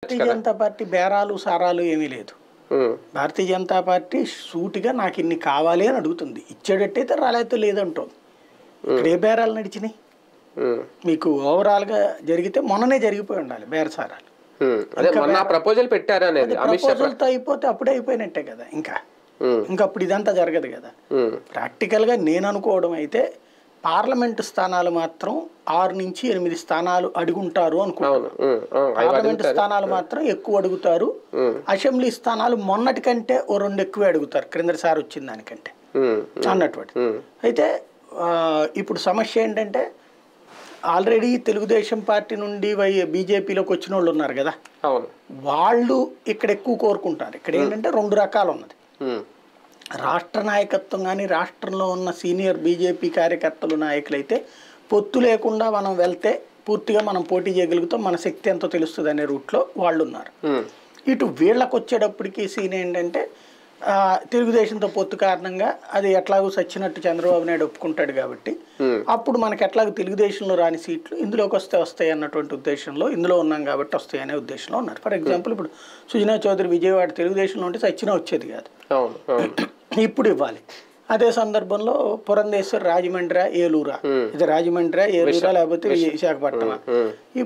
Bharatiya Janata party బేరాలు సారాలు ఏమీ లేదు. భారతీయ జనతా పార్టీ సూటిగా నాకు ఇన్ని కావాలి అని అడుగుతుంది. ఇచ్చేటట్టయితే రాలేదో లేదంటుంది. ఇక్కడ ఏ బేరాలు నడిచినాయి? మీకు ఓవరాల్గా జరిగితే మొన్ననే జరిగిపోయి ఉండాలి బేరసారాలు. ప్రపోజల్ పెట్టారు అనేది ప్రపోజల్తో అయిపోతే అప్పుడే అయిపోయినట్టే కదా. ఇంకా అప్పుడు ఇదంతా జరగదు కదా. ప్రాక్టికల్గా నేను అనుకోవడం అయితే పార్లమెంటు స్థానాలు మాత్రం 6 నుంచి 8 స్థానాలు అడుగుంటారు అనుకుంటున్నాను. పార్లమెంటు స్థానాలు మాత్రం ఎక్కువ అడుగుతారు. అసెంబ్లీ స్థానాలు మొన్నటి కంటే ఓ 2 ఎక్కువ అడుగుతారు క్రిందసారి వచ్చిన దానికంటే అన్నటువంటి. అయితే ఇప్పుడు సమస్య ఏంటంటే ఆల్రెడీ తెలుగుదేశం పార్టీ నుండి బీజేపీలోకి వచ్చిన వాళ్ళు ఉన్నారు కదా, వాళ్ళు ఇక్కడ ఎక్కువ కోరుకుంటారు. ఇక్కడ ఏంటంటే 2 రకాలు ఉన్నది. రాష్ట్ర నాయకత్వం కానీ రాష్ట్రంలో ఉన్న సీనియర్ బీజేపీ కార్యకర్తలు నాయకులైతే పొత్తు లేకుండా మనం వెళ్తే పూర్తిగా మనం పోటీ చేయగలుగుతాం, మన శక్తి ఎంతో తెలుస్తుంది అనే రూట్లో వాళ్ళు ఉన్నారు. ఇటు వీళ్ళకి వచ్చేటప్పటికి సీన్ ఏంటంటే తెలుగుదేశంతో పొత్తు కారణంగా అది ఎట్లాగూ సచ్చినట్టు చంద్రబాబు నాయుడు ఒప్పుకుంటాడు కాబట్టి అప్పుడు మనకి ఎట్లాగో తెలుగుదేశంలో రాని సీట్లు ఇందులోకి వస్తాయి అన్నటువంటి ఉద్దేశంలో ఇందులో ఉన్నాం కాబట్టి వస్తాయి అనే ఉద్దేశంలో ఉన్నారు. ఫర్ ఎగ్జాంపుల్ ఇప్పుడు సుజనా చౌదరి విజయవాడ తెలుగుదేశంలో ఉంటే సచ్చినా వచ్చేది కాదు, ఇప్పుడు ఇవ్వాలి. అదే సందర్భంలో పురంధేశ్వర్ రాజమండ్రి ఏలూరా, ఇది రాజమండ్రి ఏలూరా లేకపోతే విశాఖపట్నమా, ఇప్పుడు